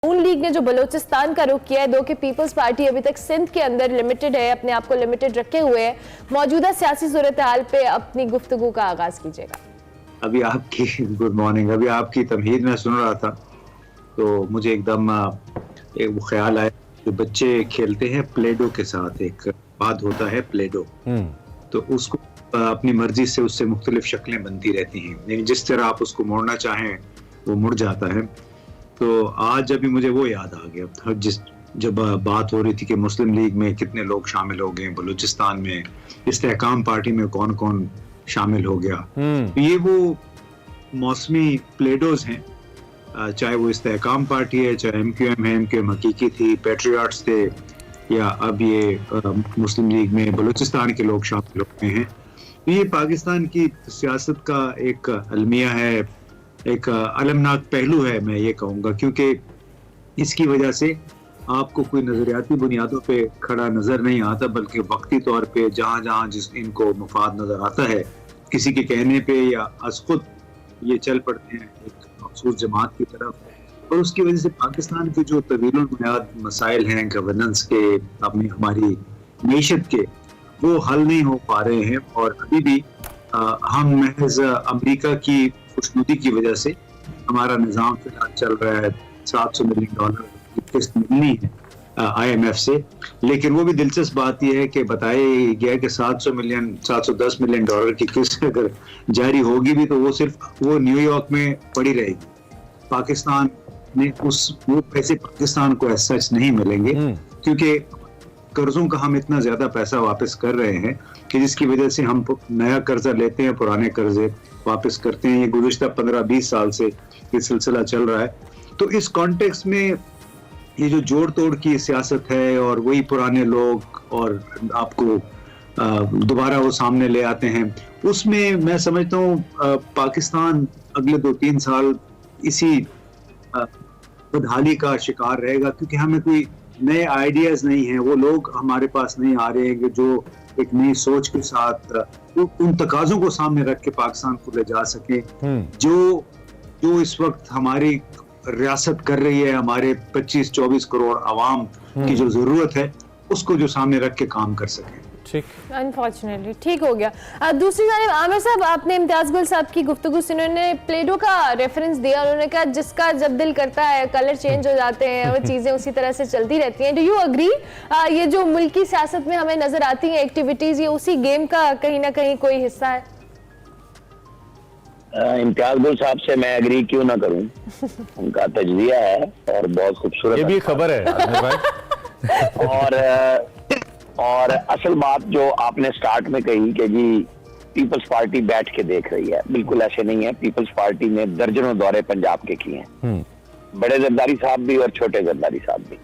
नून league ने जो बलूचिस्तान का रुख किया है, दो कि पीपल्स पार्टी अभी तक सिंध के अंदर लिमिटेड है, अपने आप को लिमिटेड रखे हुए है, मौजूदा सियासी सूरत हाल पे अपनी गुफ्तगू का आगाज कीजिएगा। अभी आपकी गुड मॉर्निंग। अभी आपकी तमहीद में सुन रहा था तो मुझे एकदम एक ख्याल आया, जो बच्चे खेलते हैं प्लेडो के साथ, एक बात होता है प्लेडो, तो उसको अपनी मर्जी से उससे मुख्तलिफ शक्लें बनती रहती हैं, यानी जिस तरह आप उसको मोड़ना चाहें वो मुड़ जाता है। तो आज अभी मुझे वो याद आ गया जब बात हो रही थी कि मुस्लिम लीग में कितने लोग शामिल हो गए, बलूचिस्तान में इस्तेहकाम पार्टी में कौन कौन शामिल हो गया। तो ये वो मौसमी प्लेडोज हैं, चाहे वो इस्तेहकाम पार्टी है, चाहे MQM है, MQM हकीकी थी, पैट्रियट्स थे, या अब ये मुस्लिम लीग में बलूचिस्तान के लोग शामिल हो गए हैं। तो ये पाकिस्तान की सियासत का एक अलमिया है, एक अलमनाक पहलू है, मैं ये कहूँगा, क्योंकि इसकी वजह से आपको कोई नजरियाती बुनियादों पे खड़ा नजर नहीं आता, बल्कि वक्ती तौर पे जहाँ जहाँ जिस इनको मुफाद नजर आता है, किसी के कहने पे या खुद ये चल पड़ते हैं एक मखसूस जमात की तरफ। और उसकी वजह से पाकिस्तान के जो तवील बुनियाद मसाइल हैं गवर्नेंस के, अपनी हमारी मीशत के, वो हल नहीं हो पा रहे हैं। और अभी भी हम महज अमेरिका की खुशनुदी की वजह से हमारा निज़ाम फिलहाल चल रहा है, $700 मिलियन की किस्त मिलनी है IMF से। लेकिन वो भी दिलचस्प बात यह है कि बताया गया कि $710 मिलियन की किस्त अगर जारी होगी भी तो वो सिर्फ वो न्यूयॉर्क में पड़ी रहेगी। पाकिस्तान में वो पैसे पाकिस्तान को ऐसा सच नहीं मिलेंगे, क्योंकि कर्जों का हम इतना ज्यादा पैसा वापस कर रहे हैं कि जिसकी वजह से हम नया कर्जा लेते हैं, पुराने कर्जे वापस करते हैं। ये गुज़िश्ता 15-20 साल से ये सिलसिला चल रहा है। तो इस कॉन्टेक्स्ट में ये जो जोड़ तोड़ की सियासत है और वही पुराने लोग और आपको दोबारा वो सामने ले आते हैं, उसमें मैं समझता हूँ पाकिस्तान अगले 2-3 साल इसी बदहाली का शिकार रहेगा, क्योंकि हमें कोई नए आइडियाज नहीं हैं, वो लोग हमारे पास नहीं आ रहे हैं कि जो एक नई सोच के साथ उन तकाजों को सामने रख के पाकिस्तान को ले जा सके जो इस वक्त हमारी रियासत कर रही है, हमारे 25-24 करोड़ आवाम की जो जरूरत है उसको जो सामने रख के काम कर सके। ठीक, अनफॉर्चुनेटली ठीक हो गया। दूसरी जानिब आमिर साहब, आपने इम्तियाज गुल साहब की गुफ्तगू से उन्होंने प्लेडो का रेफरेंस दिया, उन्होंने कहा जिसका जब दिल करता है कलर चेंज हो जाते हैं, वो चीजें उसी तरह से चलती रहती हैं। Do you agree? ये जो मुल्की सियासत में हमें नजर आती हैं एक्टिविटीज, ये उसी गेम का कहीं ना कहीं कोई हिस्सा है? इम्तियाज गुल साहब से मैं एग्री क्यों ना करूं, उनका तजजिया है और बहुत खूबसूरत, ये भी खबर है। और असल बात जो आपने स्टार्ट में कही कि जी पीपल्स पार्टी बैठ के देख रही है, बिल्कुल ऐसे नहीं है। पीपल्स पार्टी ने दर्जनों दौरे पंजाब के किए हैं, बड़े जरदारी साहब भी और छोटे जरदारी साहब भी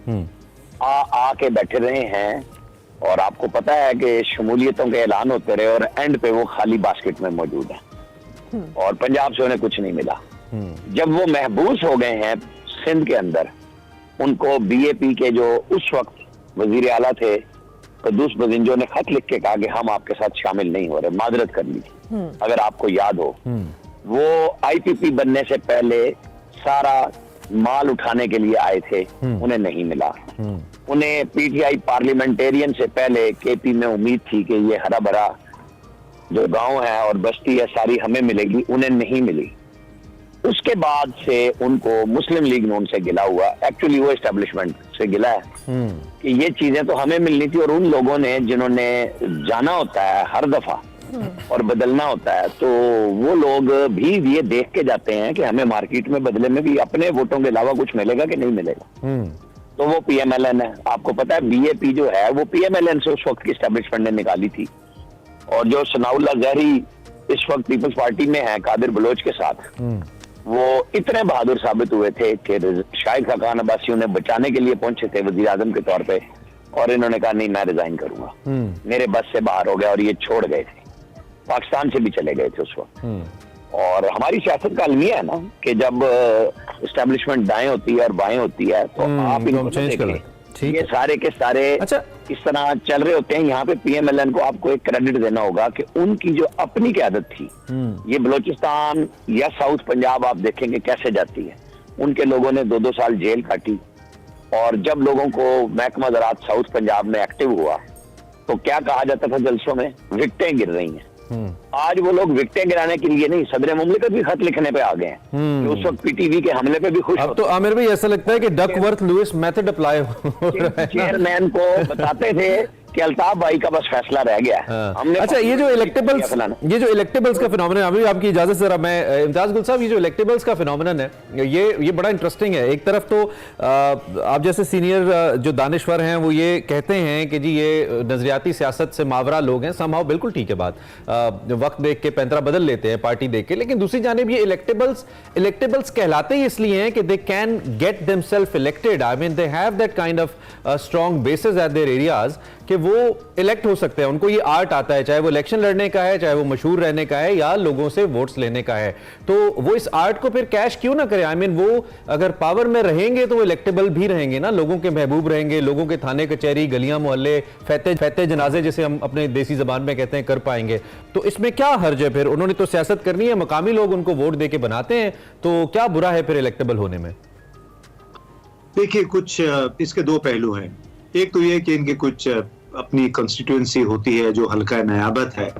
आके बैठे रहे हैं। और आपको पता है कि शमूलियतों के ऐलान होते रहे और एंड पे वो खाली बास्केट में मौजूद है और पंजाब से उन्हें कुछ नहीं मिला। जब वो महबूस हो गए हैं सिंध के अंदर, उनको BAP के जो उस वक्त वजीर आला थे कद्दूस बजिंजो ने खत लिख के कहा कि हम आपके साथ शामिल नहीं हो रहे, माजरत कर ली। अगर आपको याद हो, वो IPP बनने से पहले सारा माल उठाने के लिए आए थे, उन्हें नहीं मिला। उन्हें PTI पार्लियामेंटेरियन से पहले KP में उम्मीद थी कि ये हरा भरा जो गांव है और बस्ती है सारी हमें मिलेगी, उन्हें नहीं मिली। उसके बाद से उनको मुस्लिम लीग नून से गिला हुआ, एक्चुअली वो एस्टेब्लिशमेंट से गिला है कि ये चीजें तो हमें मिलनी थी। और उन लोगों ने जिन्होंने जाना होता है हर दफा और बदलना होता है, तो वो लोग भी ये देख के जाते हैं कि हमें मार्केट में बदले में भी अपने वोटों के अलावा कुछ मिलेगा कि नहीं मिलेगा। तो वो PMLN है। आपको पता है BAP जो है वो PMLN से उस वक्त की एस्टेब्लिशमेंट ने निकाली थी। और जो सनाउल्लाह जहरी इस वक्त पीपल्स पार्टी में है कादिर बलोच के साथ, वो इतने बहादुर साबित हुए थे कि शाहिद खान अब्बासी उन्हें बचाने के लिए पहुंचे थे वजीर आजम के तौर पे, और इन्होंने कहा नहीं मैं रिजाइन करूंगा, मेरे बस से बाहर हो गया, और ये छोड़ गए थे, पाकिस्तान से भी चले गए थे उस वक्त। और हमारी सियासत का अलमिया है ना कि जब एस्टेब्लिशमेंट दाएं होती है और बाएं होती है तो आप इनको देखें, ये सारे के सारे इस तरह चल रहे होते हैं। यहाँ पे PMLN को आपको एक क्रेडिट देना होगा कि उनकी जो अपनी क़यादत थी, ये बलूचिस्तान या साउथ पंजाब आप देखेंगे कैसे जाती है, उनके लोगों ने 2-2 साल जेल काटी। और जब लोगों को महकमा ज़राअत साउथ पंजाब में एक्टिव हुआ तो क्या कहा जाता था जलसों में, विकटें गिर रही हैं। आज वो लोग विकटें गिराने के लिए नहीं, सदर मुमलिकत भी खत लिखने पे आ गए हैं कि उस वक्त पीटीवी के हमले पे भी खुश अब तो आमिर भाई ऐसा लगता है कि डकवर्थ लुइस मेथड अप्लाई हो रहा है। चेयरमैन को बताते थे कि अल्ताफ भाई का बस फैसला रह गया है। हमने अच्छा, ये जो इलेक्टेबल्स का फिनोमेनन, अभी आपकी इजाजत से जरा मैं इम्तियाज गुल साहब, ये जो इलेक्टेबल्स का फिनोमेनन है ये बड़ा इंटरेस्टिंग है। एक तरफ तो आप जैसे सीनियर जो दानिश्वर हैं वो ये कहते हैं कि जी ये नजरियाती सियासत से मावरा लोग हैं, समहाउ बिल्कुल ठीक है बात, वक्त देख के पैंतरा बदल लेते हैं पार्टी देख के, लेकिन दूसरी जानिब ये इलेक्टेबल्स कहलाते ही इसलिए हैं कि they can get themselves elected. I mean they have that kind of strong basis at their areas कि वो इलेक्ट हो सकते हैं, उनको ये आर्ट आता है, चाहे वो इलेक्शन लड़ने का है, चाहे वो मशहूर रहने का है या लोगों से वोट्स लेने का है। तो वो इस आर्ट को फिर कैश क्यों ना करे? आई मीन वो अगर पावर में रहेंगे तो वो इलेक्टेबल भी रहेंगे ना, लोगों के महबूब रहेंगे, लोगों के थाने कचहरी गलियां मोहल्ले फैते जनाजे जिसे हम अपने देसी जबान में कहते हैं कर पाएंगे। तो इसमें क्या हर्ज है? फिर उन्होंने तो सियासत करनी है, मकामी लोग उनको वोट दे के बनाते हैं, तो क्या बुरा है फिर इलेक्टेबल होने में? देखिए, कुछ इसके दो पहलू हैं। एक तो ये कि इनके कुछ अपनी कंस्टिट्यूएंसी होती है जो हल्का नयाबत है,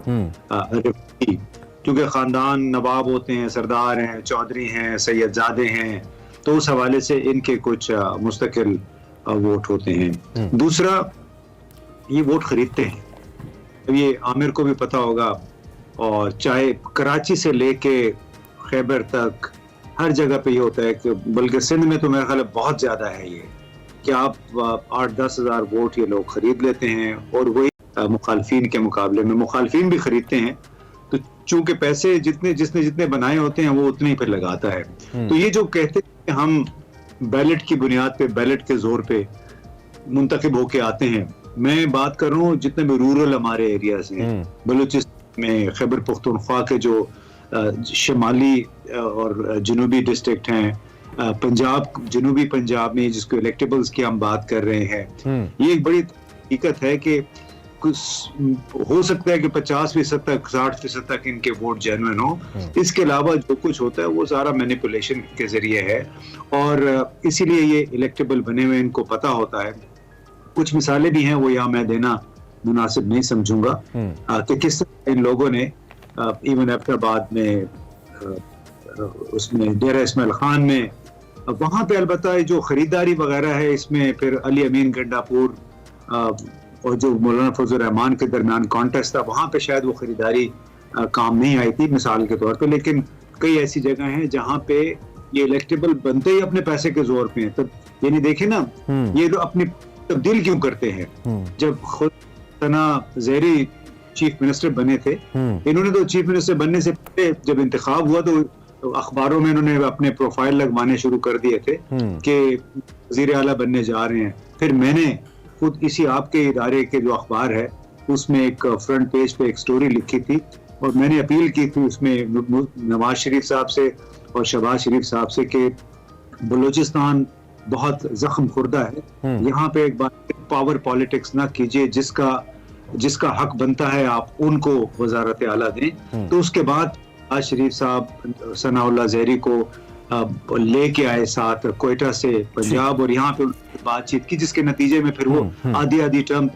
क्योंकि खानदान नवाब होते हैं, सरदार हैं, चौधरी हैं, सैयदजादे हैं, तो उस हवाले से इनके कुछ मुस्तकिल वोट होते हैं। दूसरा, ये वोट खरीदते हैं। अब ये आमिर को भी पता होगा, और चाहे कराची से लेके खैबर तक हर जगह पे ये होता है कि बल्कि सिंध में तो मेरा ख्याल बहुत ज्यादा है ये कि आप 8-10 हज़ार वोट ये लोग खरीद लेते हैं, और वही मुखालफीन के मुकाबले में मुखालफीन भी खरीदते हैं। तो चूंकि पैसे जितने बनाए होते हैं वो उतने ही पे लगाता है। तो ये जो कहते हैं कि हम बैलेट की बुनियाद पे, बैलेट के जोर पे मुंतखब होके आते हैं, मैं बात कर रहा हूँ जितने भी रूरल हमारे एरियाज हैं, बलूचिस्तान में, खैबर पख्तूनख्वा के जो शिमाली और जनूबी डिस्ट्रिक्ट हैं, पंजाब, जनूबी पंजाब में जिसको इलेक्टेबल्स की हम बात कर रहे हैं, ये एक बड़ी हकीकत है कि कुछ हो सकता है कि 50% तक, 60% तक इनके वोट जेन्युइन हो। इसके अलावा जो कुछ होता है वो सारा मैनिपुलेशन के जरिए है, और इसीलिए ये इलेक्टेबल बने हुए इनको पता होता है। कुछ मिसालें भी हैं, वो यहाँ मैं देना मुनासिब नहीं समझूंगा कि किस तरह इन लोगों ने इवन अब्बाद में, उसमें डेरा इस्माइल खान में, वहाँ पे अलबत्ता जो खरीदारी वगैरह है, इसमें फिर अली अमीन गंडापुर और जो मौलाना फजल रहमान के दरमियान कॉन्टेस्ट था, वहाँ पे शायद वो खरीदारी काम नहीं आई थी मिसाल के तौर पे, लेकिन कई ऐसी जगह हैं जहाँ पे ये इलेक्टेबल बनते ही अपने पैसे के जोर पे हैं। तो यानी देखे ना, ये तो अपनी तब्दील क्यों करते हैं? जब खुद सना ज़हरी चीफ मिनिस्टर बने थे, इन्होंने तो चीफ मिनिस्टर बनने से पहले जब इंतखाब हुआ तो अखबारों में इन्होंने अपने प्रोफाइल लगवाने शुरू कर दिए थे कि वज़ीर आला बनने जा रहे हैं। फिर मैंने खुद इसी आपके इदारे के जो अखबार है उसमें एक फ्रंट पेज पे एक स्टोरी लिखी थी, और मैंने अपील की थी उसमें नवाज शरीफ साहब से और शहबाज शरीफ साहब से कि बलूचिस्तान बहुत जख्म खुर्दा है, यहाँ पे एक बार पावर पॉलिटिक्स ना कीजिए, जिसका हक बनता है आप उनको वजारत आला दें। तो उसके बाद नवाज शरीफ साहब सनाउल्लाह ज़हरी को लेके आए साथ कोयटा से पंजाब, और यहाँ पे बातचीत की, जिसके नतीजे में फिर वो आधी टर्म